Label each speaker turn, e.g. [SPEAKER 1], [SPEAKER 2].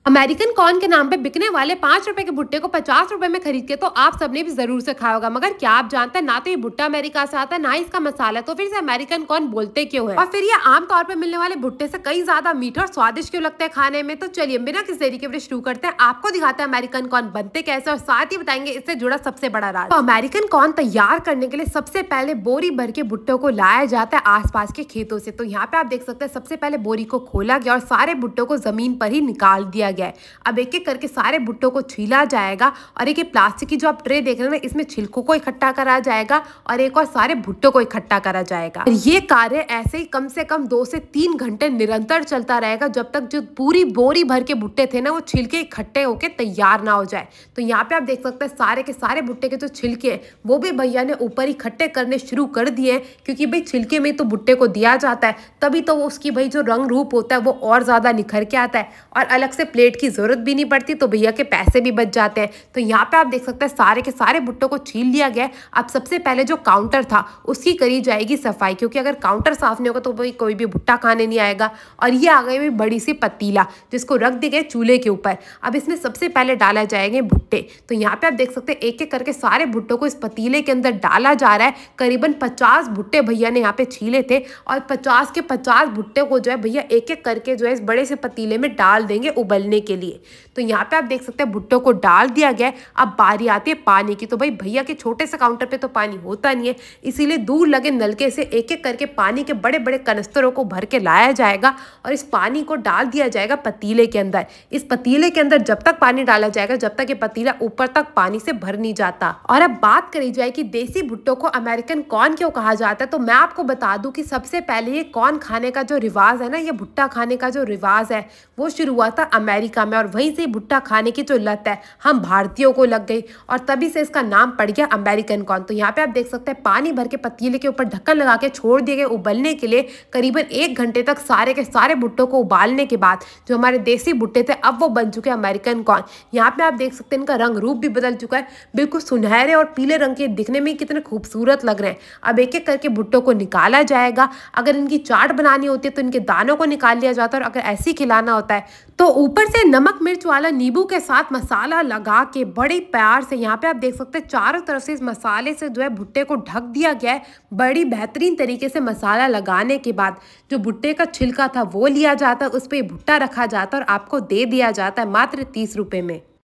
[SPEAKER 1] American corn के नाम पे बिकने वाले 5 रुपए के भुट्टे को 50 रुपए में खरीद के तो आप सबने भी जरूर से खाया होगा। मगर क्या आप जानते हैं, ना तो ये भुट्टा अमेरिका से आता है, ना ही इसका मसाला, तो फिर इसे अमेरिकन कॉर्न बोलते क्यों है? और फिर ये आम तौर पे मिलने वाले भुट्टे से कई ज्यादा मीठा और स्वादिष्ट क्यों लगता है खाने में? तो चलिए बिना किसी देरी के शुरू करते हैं, आपको दिखाते हैं अमेरिकन कॉर्न बनते कैसे और साथ ही बताएंगे इससे जुड़ा सबसे बड़ा राज। तो अमेरिकन कॉर्न तैयार करने के लिए सबसे पहले बोरी भर के भुट्टों को लाया जाता है आसपास के खेतों से। तो यहाँ पे आप देख सकते हैं, सबसे पहले बोरी को खोला गया और सारे भुट्टों को जमीन पर ही निकाल दिया गया है। अब एक एक करके सारे भुट्टों को छीला जाएगा और एक प्लास्टिक की जो आप ट्रे देख रहे हैं ना, इसमें छिलकों को इकट्ठा करा जाएगा और एक और सारे भुट्टों को इकट्ठा करा जाएगा। ये कार्य ऐसे ही कम से कम 2 से 3 घंटे निरंतर चलता रहेगा, जब तक जो पूरी बोरी भर के भुट्टे थे ना, वो छिलके इकट्ठे होके तैयार ना हो जाए। तो यहाँ पे आप देख सकते हैं, सारे के सारे भुट्टे के जो छिलके हैं वो भी भैया ने ऊपर इकट्ठे करने शुरू कर दिए, क्योंकि भाई छिलके में तो भुट्टे को दिया जाता है, तभी तो उसकी भाई जो रंग रूप होता है वो और ज्यादा निखर के आता है और अलग से प्लेट की जरूरत भी नहीं पड़ती, तो भैया के पैसे भी बच जाते हैं। तो यहाँ पे आप देख सकते हैं, सारे के सारे भुट्टों को छील लिया गया। अब सबसे पहले जो काउंटर था उसकी करी जाएगी सफाई, क्योंकि अगर काउंटर साफ नहीं होगा तो भाई कोई भी भुट्टा खाने नहीं आएगा। और ये आ गई बड़ी सी पतीला, जिसको रख दी गई चूल्हे के ऊपर। अब इसमें सबसे पहले डाला जाएंगे भुट्टे। तो यहाँ पे आप देख सकते हैं, एक एक करके सारे भुट्टों को इस पतीले के अंदर डाला जा रहा है। करीबन 50 भुट्टे भैया ने यहाँ पे छीले थे और 50 के 50 भुट्टे को जो है भैया एक एक करके जो है इस बड़े से पतीले में डाल देंगे उबलने के लिए। तो यहाँ पे आप देख सकते हैं, भुट्टों को डाल दिया गया। अब बारी आती है पानी की। तो भाई भैया के छोटे से काउंटर पे तो पानी होता नहीं है, इसीलिए दूर लगे नलके से एक एक करके पानी के बड़े बड़े कनस्तरों को भर के लाया जाएगा और इस पानी को डाल दिया जाएगा पतीले के अंदर। इस पतीले के अंदर जब तक पानी डाला जाएगा, जब तक ये पतीला ऊपर तक पानी से भर नहीं जाता। और अब बात करी जाए कि देसी भुट्टों को अमेरिकन कॉर्न क्यों कहा जाता है, तो मैं आपको बता दूं कि सबसे पहले ये कॉर्न खाने का जो रिवाज है ना, ये भुट्टा खाने का जो रिवाज है वो शुरू हुआ था अमेरिका में, और वहीं से भुट्टा खाने की जो लत है हम भारतीयों को लग गई और तभी से इसका नाम पड़ गया अमेरिकन कॉर्न। तो यहाँ पे आप देख सकते हैं, पानी भर के पतीले के ऊपर ढक्कन लगा के छोड़ दिए गए उबलने के लिए। करीबन 1 घंटे तक सारे के सारे भुट्टों को उबालने के बाद जो हमारे देसी भुट्टे थे, अब वो बन चुके अमेरिकन कॉर्न। यहाँ पे आप देख सकते हैं, इनका रंग रूप भी बदल चुका है, बिल्कुल सुनहरे और पीले रंग के दिखने में कितने खूबसूरत लग रहे हैं। अब एक एक करके भुट्टों को निकाला जाएगा। अगर इनकी चाट बनानी होती है तो इनके दानों को निकाल लिया जाता है, और अगर ऐसे ही खिलाना होता है तो ऊपर से नमक मिर्च वाला नींबू के साथ मसाला लगा के बड़े प्यार से, यहाँ पे आप देख सकते हैं, चारों तरफ से इस मसाले से जो है भुट्टे को ढक दिया गया है। बड़ी बेहतरीन तरीके से मसाला लगाने के बाद जो भुट्टे का छिलका था वो लिया जाता है, उस पर भुट्टा रखा जाता है और आपको दे दिया जाता है मात्र 30 रुपए में।